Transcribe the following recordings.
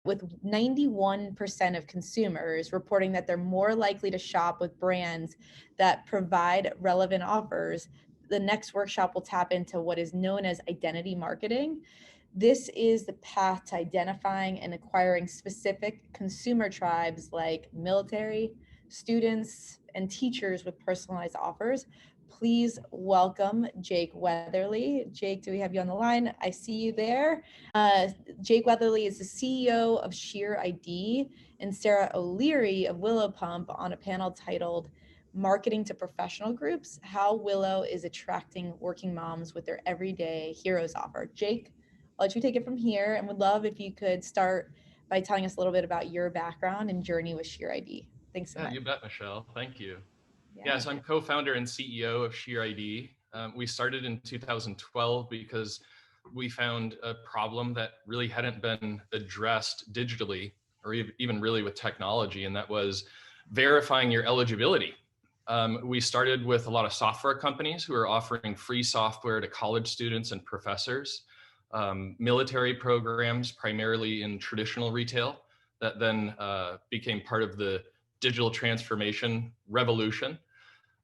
with 91% of consumers reporting that they're more likely to shop with brands that provide relevant offers. The next workshop will tap into what is known as identity marketing. This is the path to identifying and acquiring specific consumer tribes like military, students, and teachers with personalized offers. Please welcome Jake Weatherly. Jake, do we have you on the line? I see you there. Jake Weatherly is the CEO of Sheer ID, and Sarah O'Leary of Willow Pump on a panel titled Marketing to Professional Groups, How Willow is Attracting Working Moms with Their Everyday Heroes Offer. Jake, I'll let you take it from here, and would love if you could start by telling us a little bit about your background and journey with Sheer ID. Thanks so much. You bet, Michelle. Thank you. Yeah. So I'm co-founder and CEO of Sheer ID. We started in 2012 because we found a problem that really hadn't been addressed digitally or even really with technology, and that was verifying your eligibility. We started with a lot of software companies who are offering free software to college students and professors, military programs, primarily in traditional retail, that then became part of the digital transformation revolution.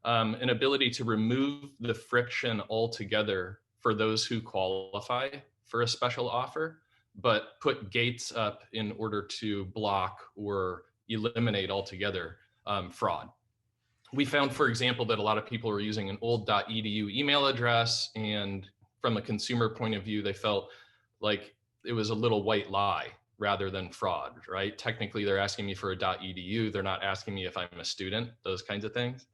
An ability to remove the friction altogether for those who qualify for a special offer, but put gates up in order to block or eliminate altogether fraud. We found, for example, that a lot of people were using an old .edu email address, and from a consumer point of view, they felt like it was a little white lie rather than fraud, right? Technically, they're asking me for a .edu. They're not asking me if I'm a student, those kinds of things.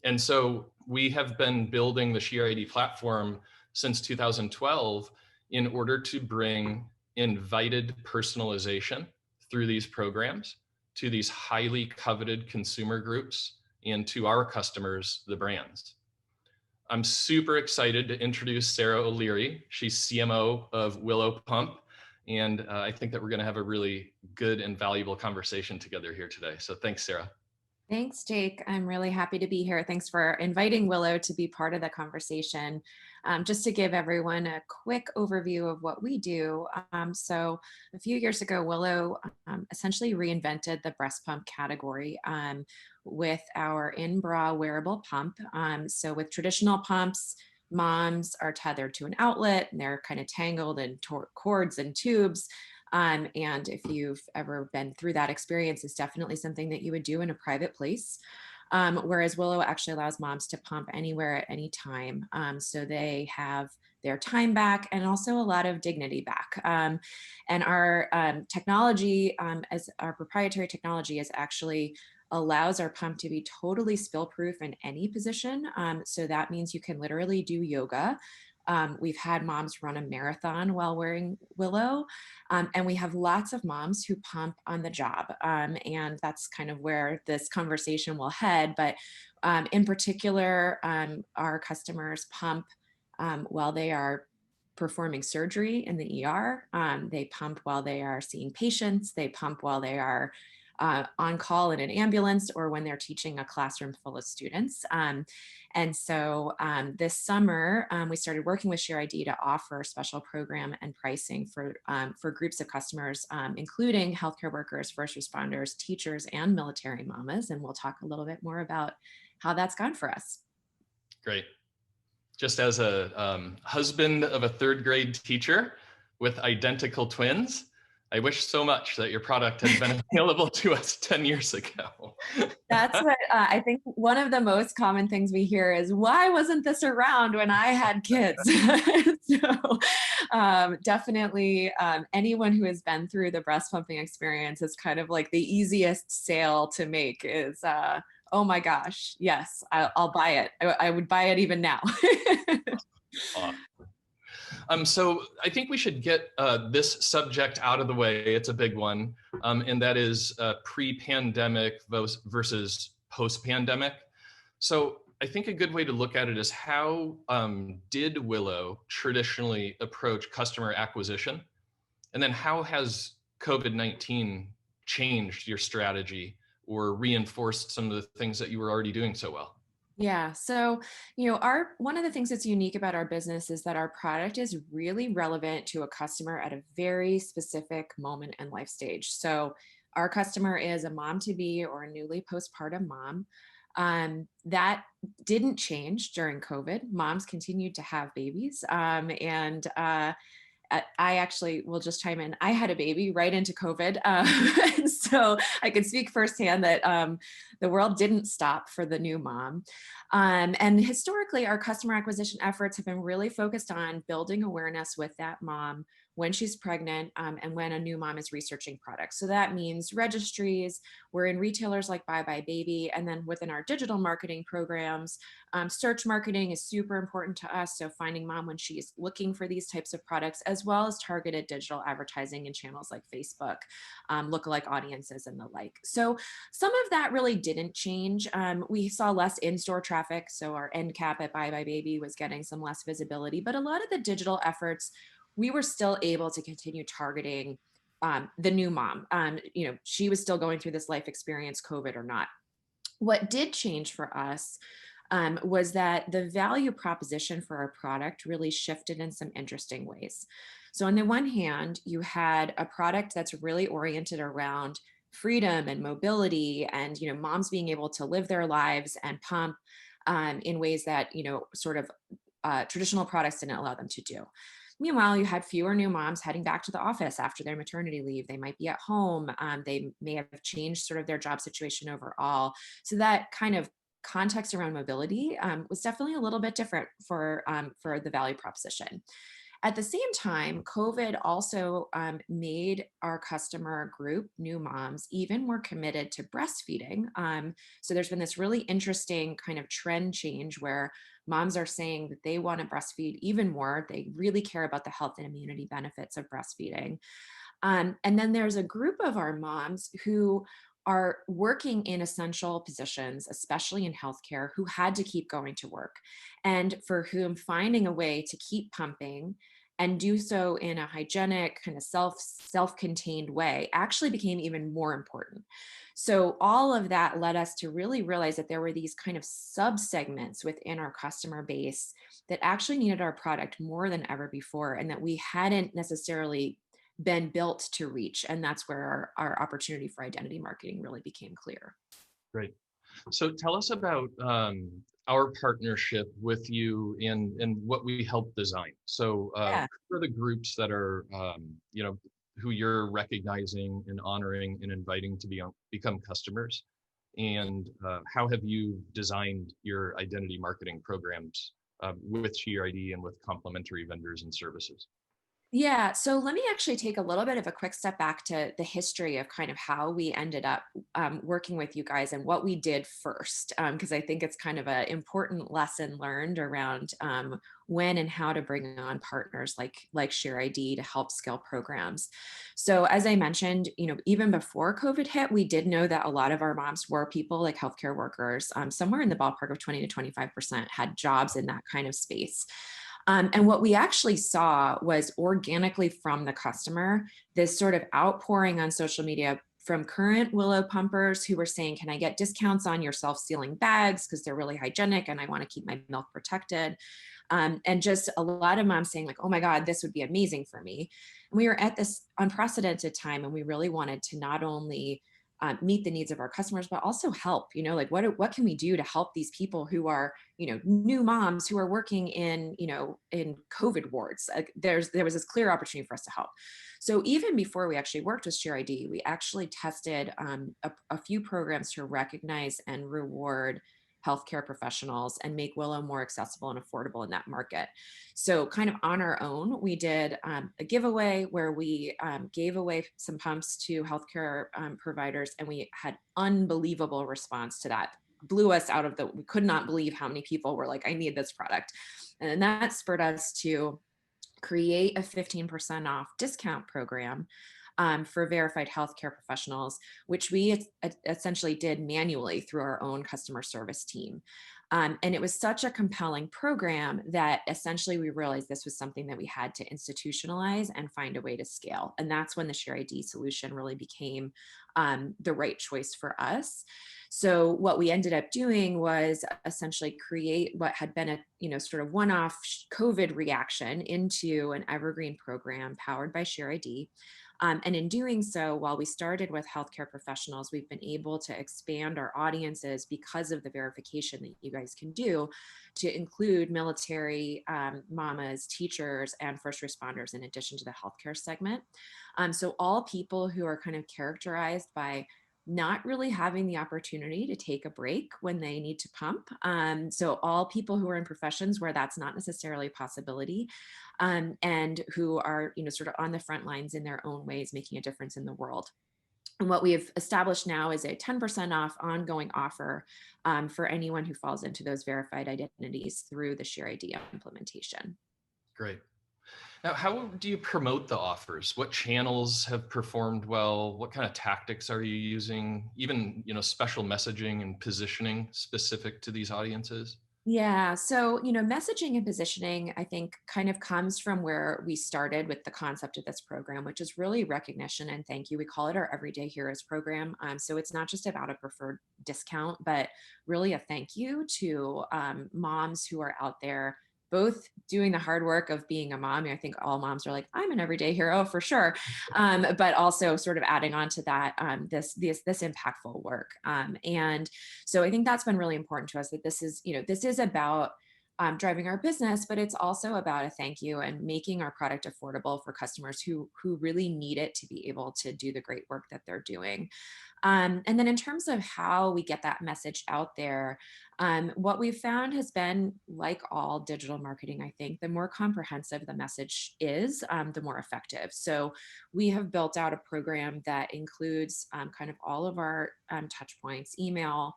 And so we have been building the Sheer ID platform since 2012 in order to bring invited personalization through these programs to these highly coveted consumer groups and to our customers, the brands. I'm super excited to introduce Sarah O'Leary. She's CMO of Willow Pump. And I think that we're going to have a really good and valuable conversation together here today. So thanks, Sarah. Thanks, Jake. I'm really happy to be here. Thanks for inviting Willow to be part of the conversation. Just to give everyone a quick overview of what we do. So a few years ago, Willow essentially reinvented the breast pump category with our in-bra wearable pump. So with traditional pumps, moms are tethered to an outlet and they're kind of tangled in cords and tubes. And if you've ever been through that experience, it's definitely something that you would do in a private place. Whereas Willow actually allows moms to pump anywhere at any time. So they have their time back and also a lot of dignity back. And our technology, as our proprietary technology, is actually allows our pump to be totally spill proof in any position. So that means you can literally do yoga. We've had moms run a marathon while wearing Willow, and we have lots of moms who pump on the job. And that's kind of where this conversation will head. But in particular, our customers pump while they are performing surgery in the ER. They pump while they are seeing patients. They pump while they are on call in an ambulance or when they're teaching a classroom full of students. And so this summer, we started working with Sheer ID to offer a special program and pricing for groups of customers, including healthcare workers, first responders, teachers, and military mamas. And we'll talk a little bit more about how that's gone for us. Great. Just as a husband of a third grade teacher with identical twins, I wish so much that your product had been available to us 10 years ago. That's what I think one of the most common things we hear is, why wasn't this around when I had kids? So definitely anyone who has been through the breast pumping experience is kind of like the easiest sale to make is, oh my gosh, yes, I'll buy it. I would buy it even now. So I think we should get this subject out of the way. It's a big one, and that is pre-pandemic versus post-pandemic. So I think a good way to look at it is how did Willow traditionally approach customer acquisition? And then how has COVID-19 changed your strategy or reinforced some of the things that you were already doing so well? Yeah. So, our one of the things that's unique about our business is that our product is really relevant to a customer at a very specific moment and life stage. So, our customer is a mom to be or a newly postpartum mom. That didn't change during COVID. Moms continued to have babies. I actually will just chime in. I had a baby right into COVID. And so I can speak firsthand that the world didn't stop for the new mom. And historically, our customer acquisition efforts have been really focused on building awareness with that mom when she's pregnant and when a new mom is researching products. So that means registries, we're in retailers like Bye Bye Baby, and then within our digital marketing programs, search marketing is super important to us. So finding mom when she's looking for these types of products, as well as targeted digital advertising in channels like Facebook, lookalike audiences and the like. So some of that really didn't change. We saw less in-store traffic. So our end cap at Bye Bye Baby was getting some less visibility, but a lot of the digital efforts, we were still able to continue targeting the new mom. She was still going through this life experience, COVID or not. What did change for us was that the value proposition for our product really shifted in some interesting ways. So, on the one hand, you had a product that's really oriented around freedom and mobility, and moms being able to live their lives and pump in ways that sort of traditional products didn't allow them to do. Meanwhile, you had fewer new moms heading back to the office after their maternity leave. They might be at home. They may have changed sort of their job situation overall. So that kind of context around mobility was definitely a little bit different for the value proposition. At the same time, COVID also made our customer group, new moms, even more committed to breastfeeding. So there's been this really interesting kind of trend change where moms are saying that they want to breastfeed even more. They really care about the health and immunity benefits of breastfeeding. And then there's a group of our moms who are working in essential positions, especially in healthcare, who had to keep going to work, and for whom finding a way to keep pumping and do so in a hygienic kind of self-contained way actually became even more important. So all of that led us to really realize that there were these kind of sub-segments within our customer base that actually needed our product more than ever before, and that we hadn't necessarily been built to reach. And that's where our opportunity for identity marketing really became clear. Great. So tell us about our partnership with you and what we help design. So Yeah. who are the groups that are, who you're recognizing and honoring and inviting to become customers? And how have you designed your identity marketing programs with SheerID and with complementary vendors and services? Yeah, so let me actually take a little bit of a quick step back to the history of kind of how we ended up working with you guys and what we did first, because I think it's kind of an important lesson learned around when and how to bring on partners like ShareID to help scale programs. So as I mentioned, even before COVID hit, we did know that a lot of our moms were people like healthcare workers, somewhere in the ballpark of 20 to 25% had jobs in that kind of space. And what we actually saw was organically from the customer, this sort of outpouring on social media from current Willow pumpers who were saying, can I get discounts on your self-sealing bags because they're really hygienic and I want to keep my milk protected? And just a lot of moms saying like, oh my God, this would be amazing for me. And we were at this unprecedented time and we really wanted to not only meet the needs of our customers, but also help, like what can we do to help these people who are, new moms who are working in COVID wards. Like there was this clear opportunity for us to help. So even before we actually worked with ShareID, we actually tested a few programs to recognize and reward healthcare professionals and make Willow more accessible and affordable in that market. So kind of on our own, we did a giveaway where we gave away some pumps to healthcare providers, and we had unbelievable response to that. Blew us out of we could not believe how many people were like, I need this product. And that spurred us to create a 15% off discount program for verified healthcare professionals, which we essentially did manually through our own customer service team. And it was such a compelling program that essentially we realized this was something that we had to institutionalize and find a way to scale. And that's when the Share ID solution really became the right choice for us. So what we ended up doing was essentially create what had been a sort of one-off COVID reaction into an evergreen program powered by Share ID. And in doing so, while we started with healthcare professionals, we've been able to expand our audiences because of the verification that you guys can do to include military mamas, teachers, and first responders in addition to the healthcare segment. So all people who are kind of characterized by not really having the opportunity to take a break when they need to pump. So all people who are in professions where that's not necessarily a possibility, and who are, sort of on the front lines in their own ways, making a difference in the world. And what we've established now is a 10% off ongoing offer for anyone who falls into those verified identities through the Share ID implementation. Great. Now, how do you promote the offers? What channels have performed well? What kind of tactics are you using? Even, special messaging and positioning specific to these audiences? Yeah. So, messaging and positioning, I think, kind of comes from where we started with the concept of this program, which is really recognition and thank you. We call it our Everyday Heroes program. So it's not just about a preferred discount, but really a thank you to moms who are out there both doing the hard work of being a mom. I think all moms are like, I'm an everyday hero for sure. But also sort of adding on to that, this impactful work. And so I think that's been really important to us, that this is about driving our business, but it's also about a thank you and making our product affordable for customers who really need it to be able to do the great work that they're doing. And then in terms of how we get that message out there, what we've found has been, like all digital marketing, I think, the more comprehensive the message is, the more effective. So we have built out a program that includes kind of all of our touch points, email,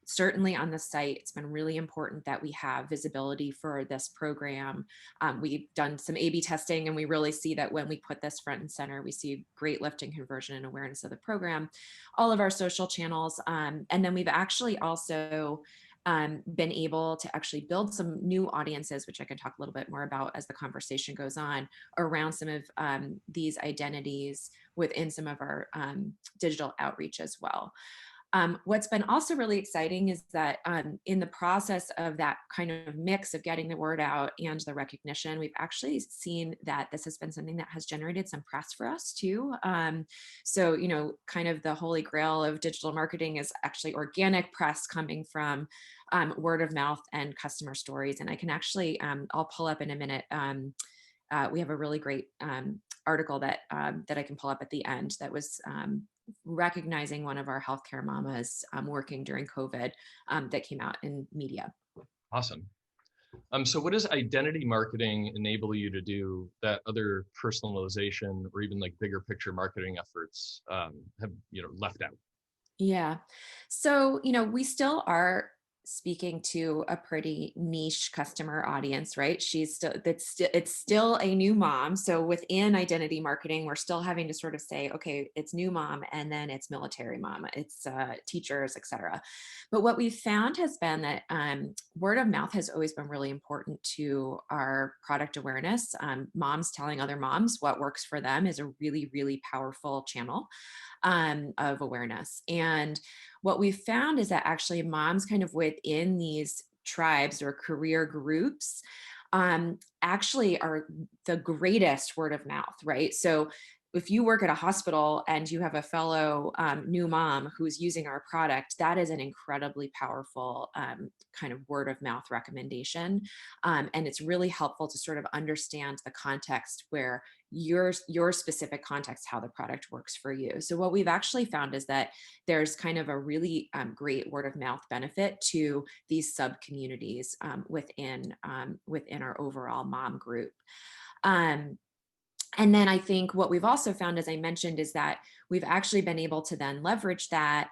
certainly on the site. It's been really important that we have visibility for this program. We've done some A/B testing, and we really see that when we put this front and center, we see great lift in conversion and awareness of the program, all of our social channels. And then we've actually also been able to actually build some new audiences, which I can talk a little bit more about as the conversation goes on, around some of these identities within some of our digital outreach as well. What's been also really exciting is that in the process of that kind of mix of getting the word out and the recognition, we've actually seen that this has been something that has generated some press for us too. So, kind of the holy grail of digital marketing is actually organic press coming from word of mouth and customer stories. And I can actually, I'll pull up in a minute. We have a really great article that I can pull up at the end that was recognizing one of our healthcare mamas working during COVID that came out in media. Awesome. So what does identity marketing enable you to do that other personalization or even like bigger picture marketing efforts have, left out? Yeah. So, we still are speaking to a pretty niche customer audience, right? It's still a new mom. So within identity marketing, we're still having to sort of say, okay, it's new mom, and then it's military mom, it's teachers, et cetera. But what we've found has been that word of mouth has always been really important to our product awareness. Moms telling other moms what works for them is a really, really powerful channel of awareness. And what we found is that actually moms kind of within these tribes or career groups actually are the greatest word of mouth, right? So if you work at a hospital and you have a fellow new mom who's using our product, that is an incredibly powerful kind of word of mouth recommendation. And it's really helpful to sort of understand the context where your specific context, how the product works for you. So what we've actually found is that there's kind of a really great word of mouth benefit to these sub communities within our overall mom group. And then I think what we've also found, as I mentioned, is that we've actually been able to then leverage that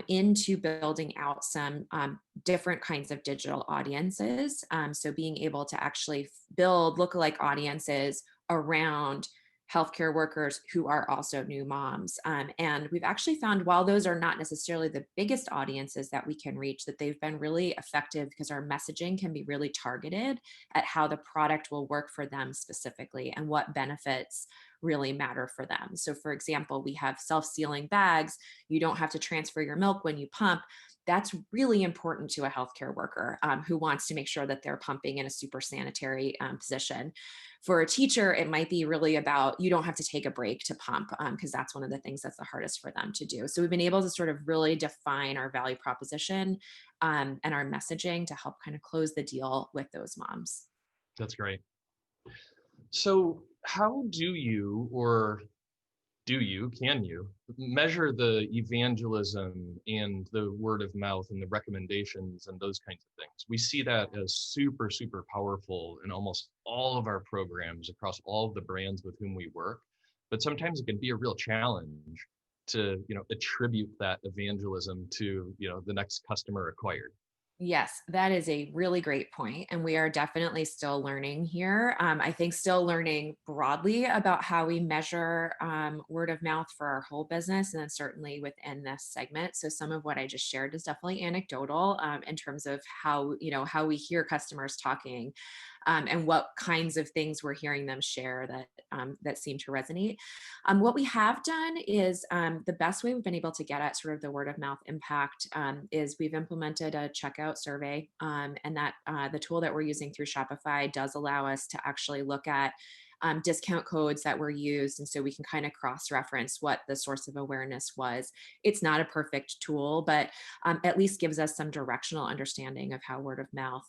into building out some different kinds of digital audiences. So being able to actually build lookalike audiences around healthcare workers who are also new moms. And we've actually found, while those are not necessarily the biggest audiences that we can reach, that they've been really effective because our messaging can be really targeted at how the product will work for them specifically and what benefits really matter for them. So for example, we have self-sealing bags. You don't have to transfer your milk when you pump. That's really important to a healthcare worker who wants to make sure that they're pumping in a super sanitary position. For a teacher, it might be really about, you don't have to take a break to pump, because that's one of the things that's the hardest for them to do. So we've been able to sort of really define our value proposition and our messaging to help kind of close the deal with those moms. That's great. So how do you, or can you measure the evangelism and the word of mouth and the recommendations and those kinds of things? We see that as super, super powerful in almost all of our programs across all of the brands with whom we work. But sometimes it can be a real challenge to, attribute that evangelism to, the next customer acquired. Yes, that is a really great point. And we are definitely still learning here. I think still learning broadly about how we measure word of mouth for our whole business, and then certainly within this segment. So some of what I just shared is definitely anecdotal in terms of how we hear customers talking and what kinds of things we're hearing them share that seem to resonate. What we have done is the best way we've been able to get at sort of the word of mouth impact is we've implemented a checkout survey, and that the tool that we're using through Shopify does allow us to actually look at discount codes that were used. And so we can kind of cross-reference what the source of awareness was. It's not a perfect tool, but at least gives us some directional understanding of how word of mouth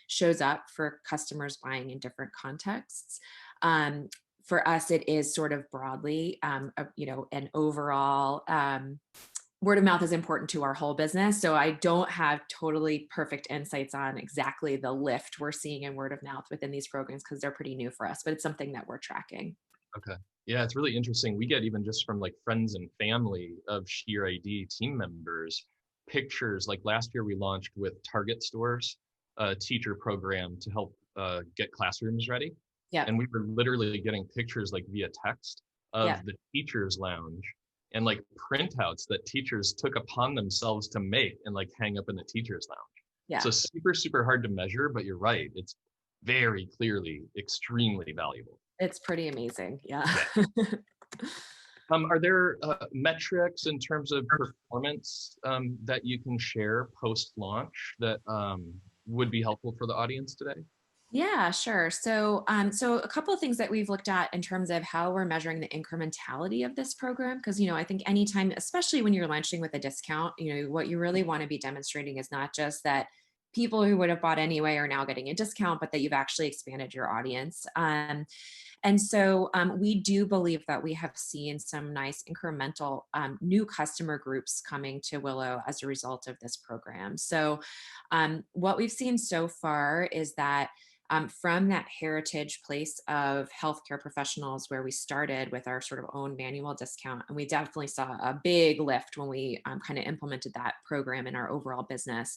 shows up for customers buying in different contexts. For us, it is sort of broadly, an overall word of mouth is important to our whole business. So I don't have totally perfect insights on exactly the lift we're seeing in word of mouth within these programs because they're pretty new for us, but it's something that we're tracking. Okay. Yeah, it's really interesting. We get even just from like friends and family of Sheer ID team members, pictures. Like last year we launched with Target stores, a teacher program to help get classrooms ready. Yeah. And we were literally getting pictures like via text of the teachers lounge and like printouts that teachers took upon themselves to make and like hang up in the teachers lounge. Yeah. So super, super hard to measure, but you're right. It's very clearly extremely valuable. It's pretty amazing. Yeah. Are there metrics in terms of performance that you can share post-launch that would be helpful for the audience today? Yeah, sure. So a couple of things that we've looked at in terms of how we're measuring the incrementality of this program, because, I think anytime, especially when you're launching with a discount, what you really want to be demonstrating is not just that people who would have bought anyway are now getting a discount, but that you've actually expanded your audience. And so we do believe that we have seen some nice incremental new customer groups coming to Willow as a result of this program. So what we've seen so far is that from that heritage place of healthcare professionals where we started with our sort of own manual discount, and we definitely saw a big lift when we kind of implemented that program in our overall business.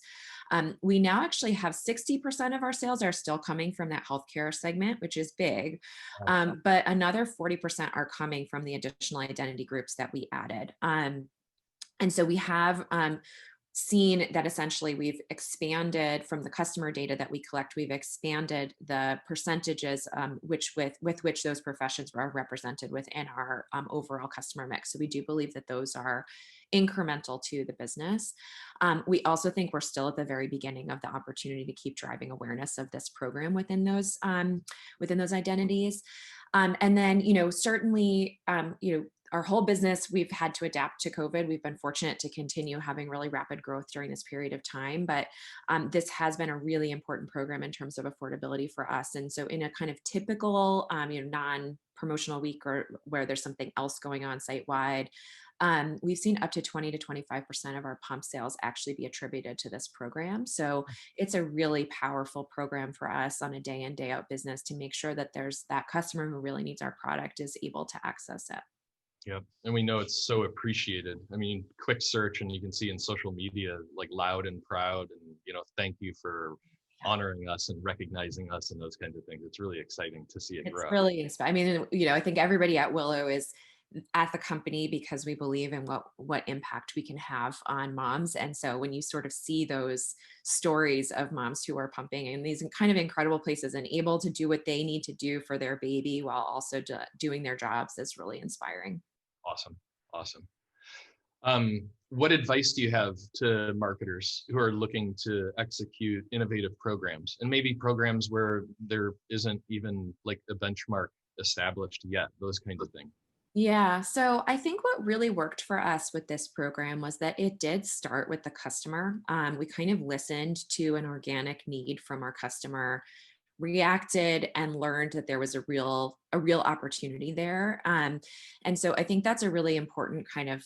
We now actually have 60% of our sales are still coming from that healthcare segment, which is big, but another 40% are coming from the additional identity groups that we added. And so we have seen that essentially we've expanded from the customer data that we collect, we've expanded the percentages with which those professions are represented within our overall customer mix. So we do believe that those are incremental to the business. We also think we're still at the very beginning of the opportunity to keep driving awareness of this program within those identities. And then, certainly, our whole business, we've had to adapt to COVID. We've been fortunate to continue having really rapid growth during this period of time, but this has been a really important program in terms of affordability for us. And so in a kind of typical, non-promotional week or where there's something else going on site-wide, we've seen up to 20 to 25% of our pump sales actually be attributed to this program. So it's a really powerful program for us on a day in, day out business to make sure that there's that customer who really needs our product is able to access it. Yeah, and we know it's so appreciated. I mean, quick search and you can see in social media, like loud and proud and, thank you for honoring us and recognizing us and those kinds of things. It's really exciting to see it It's grow. really inspiring. I mean, I think everybody at Willow is at the company because we believe in what impact we can have on moms. And so when you sort of see those stories of moms who are pumping in these kind of incredible places and able to do what they need to do for their baby while also doing their jobs is really inspiring. Awesome. Awesome. What advice do you have to marketers who are looking to execute innovative programs, and maybe programs where there isn't even like a benchmark established yet, those kinds of things? Yeah. So I think what really worked for us with this program was that it did start with the customer. We kind of listened to an organic need from our customer, reacted and learned that there was a real opportunity there. And so I think that's a really important kind of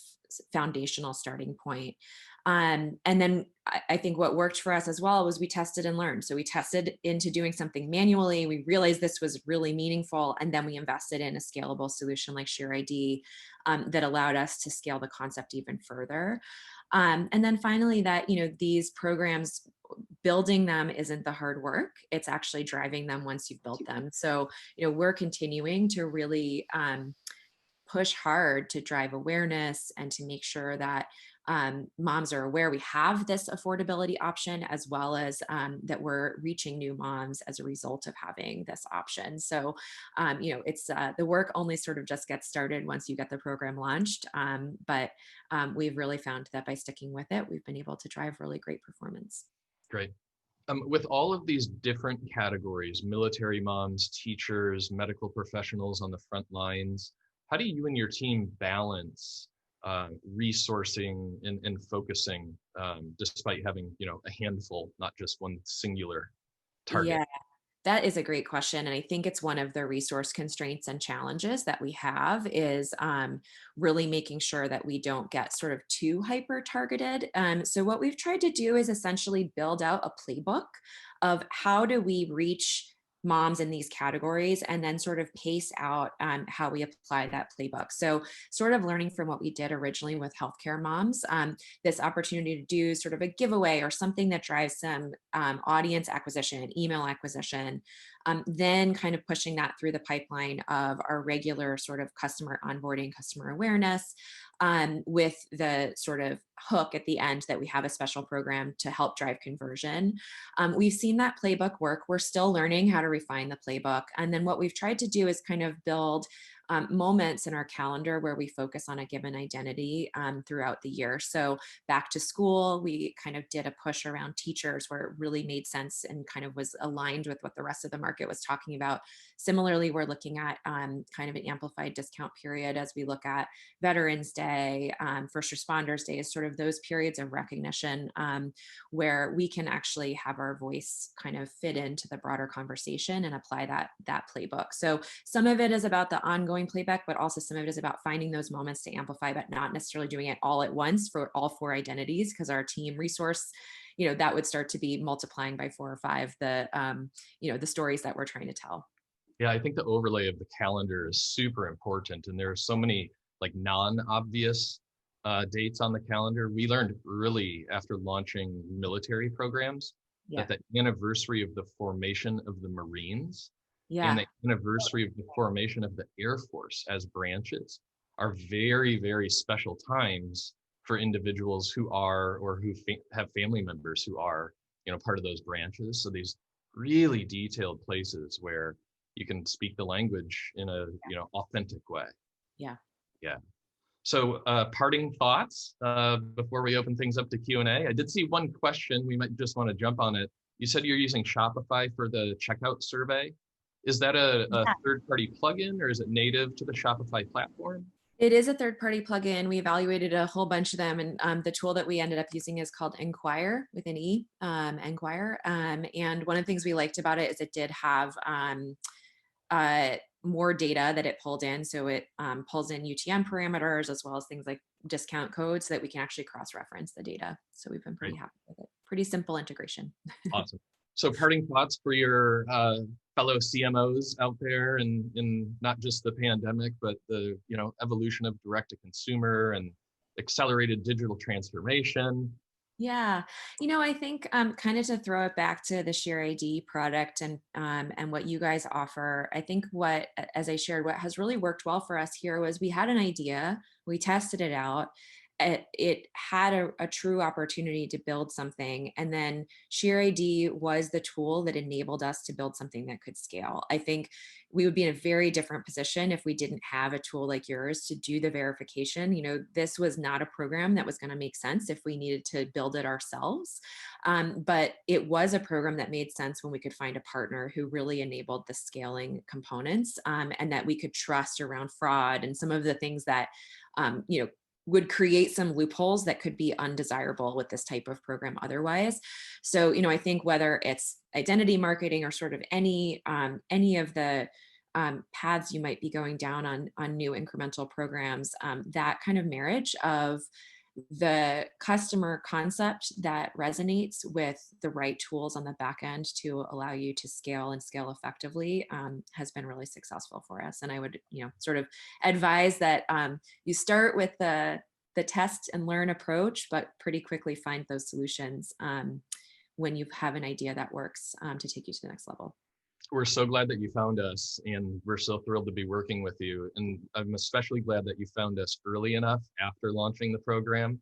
foundational starting point. And then I think what worked for us as well was we tested and learned. So we tested into doing something manually. We realized this was really meaningful, and then we invested in a scalable solution like ShareID that allowed us to scale the concept even further. And then finally, that these programs, building them isn't the hard work, it's actually driving them once you've built them. So we're continuing to really push hard to drive awareness and to make sure that moms are aware we have this affordability option, as well as that we're reaching new moms as a result of having this option. So it's the work only sort of just gets started once you get the program launched, but we've really found that by sticking with it, we've been able to drive really great performance. Great. With all of these different categories, military moms, teachers, medical professionals on the front lines, how do you and your team balance resourcing and focusing despite having, a handful, not just one singular target? Yeah. That is a great question. And I think it's one of the resource constraints and challenges that we have is really making sure that we don't get sort of too hyper targeted. So what we've tried to do is essentially build out a playbook of how do we reach moms in these categories, and then sort of pace out how we apply that playbook. So sort of learning from what we did originally with healthcare moms, this opportunity to do sort of a giveaway or something that drives some audience acquisition, email acquisition, then kind of pushing that through the pipeline of our regular sort of customer onboarding, customer awareness, with the sort of hook at the end that we have a special program to help drive conversion. We've seen that playbook work. We're still learning how to refine the playbook. And then what we've tried to do is kind of build moments in our calendar where we focus on a given identity throughout the year. So back to school, we kind of did a push around teachers where it really made sense and kind of was aligned with what the rest of the market was talking about. Similarly, we're looking at kind of an amplified discount period as we look at Veterans Day, First Responders Day, is sort of those periods of recognition where we can actually have our voice kind of fit into the broader conversation and apply that playbook. So some of it is about the ongoing playback, but also some of it is about finding those moments to amplify, but not necessarily doing it all at once for all 4 identities, because our team resource, that would start to be multiplying by 4 or 5 the stories that we're trying to tell. Yeah, I think the overlay of the calendar is super important, and there are so many like non-obvious dates on the calendar. We learned early after launching military programs that the anniversary of the formation of the Marines and the anniversary of the formation of the Air Force as branches are very, very special times for individuals who are or who have family members who are, part of those branches. So these really detailed places where you can speak the language in a, authentic way. Yeah. Yeah. So parting thoughts before we open things up to Q&A. I did see one question. We might just want to jump on it. You said you're using Shopify for the checkout survey. Is that a third-party plugin, or is it native to the Shopify platform? It is a third-party plugin. We evaluated a whole bunch of them, and the tool that we ended up using is called Enquire with an E, Enquire. And one of the things we liked about it is it did have more data that it pulled in. So it pulls in UTM parameters as well as things like discount codes so that we can actually cross-reference the data. So we've been pretty happy with it. Pretty simple integration. Awesome. So parting thoughts for your fellow CMOs out there in not just the pandemic, but the evolution of direct to consumer and accelerated digital transformation. Yeah, I think kind of to throw it back to the Share ID product and what you guys offer. I think as I shared, what has really worked well for us here was we had an idea, we tested it out. It had a true opportunity to build something, and then Share ID was the tool that enabled us to build something that could scale. I think we would be in a very different position if we didn't have a tool like yours to do the verification. This was not a program that was going to make sense if we needed to build it ourselves. But it was a program that made sense when we could find a partner who really enabled the scaling components, and that we could trust around fraud and some of the things that, would create some loopholes that could be undesirable with this type of program otherwise. So, I think whether it's identity marketing or sort of any of the paths you might be going down on new incremental programs, that kind of marriage of the customer concept that resonates with the right tools on the back end to allow you to scale and scale effectively, has been really successful for us. And I would, sort of advise that you start with the test and learn approach, but pretty quickly find those solutions when you have an idea that works, to take you to the next level. We're so glad that you found us, and we're so thrilled to be working with you. And I'm especially glad that you found us early enough after launching the program,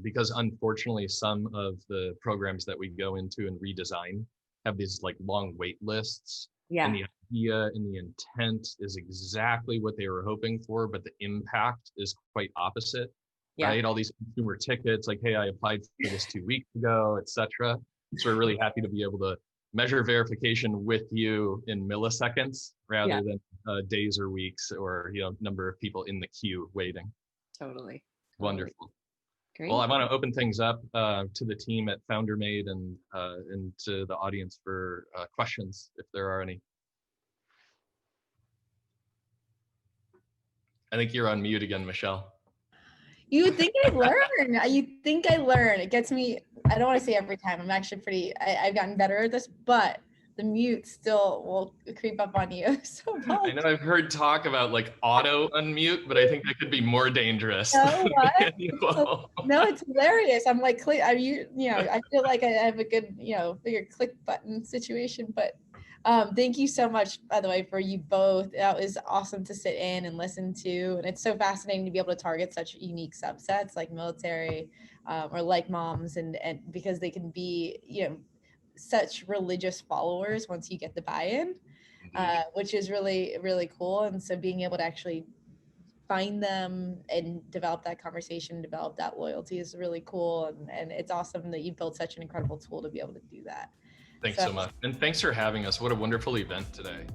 because unfortunately, some of the programs that we go into and redesign have these like long wait lists. Yeah. And the idea and the intent is exactly what they were hoping for, but the impact is quite opposite. Yeah. Right? All these consumer tickets, like, hey, I applied for this 2 weeks ago, etc. So we're really happy to be able to measure verification with you in milliseconds rather than days or weeks or number of people in the queue waiting. Totally. Wonderful. Great. Well, I want to open things up to the team at FounderMade and to the audience for questions, if there are any. I think you're on mute again, Michelle. You would think I'd learn. You think I learn. It gets me, I don't want to say every time. I'm actually I've gotten better at this, but the mute still will creep up on you. So I know I've heard talk about like auto unmute, but I think that could be more dangerous. No, it's hilarious. I'm like, I feel like I have a good, bigger click button situation, but thank you so much, by the way, for you both. That was awesome to sit in and listen to. And it's so fascinating to be able to target such unique subsets like military or like moms, and because they can be, such religious followers once you get the buy-in, which is really, really cool. And so being able to actually find them and develop that conversation, develop that loyalty is really cool. And it's awesome that you built such an incredible tool to be able to do that. Thanks so much. And thanks for having us. What a wonderful event today.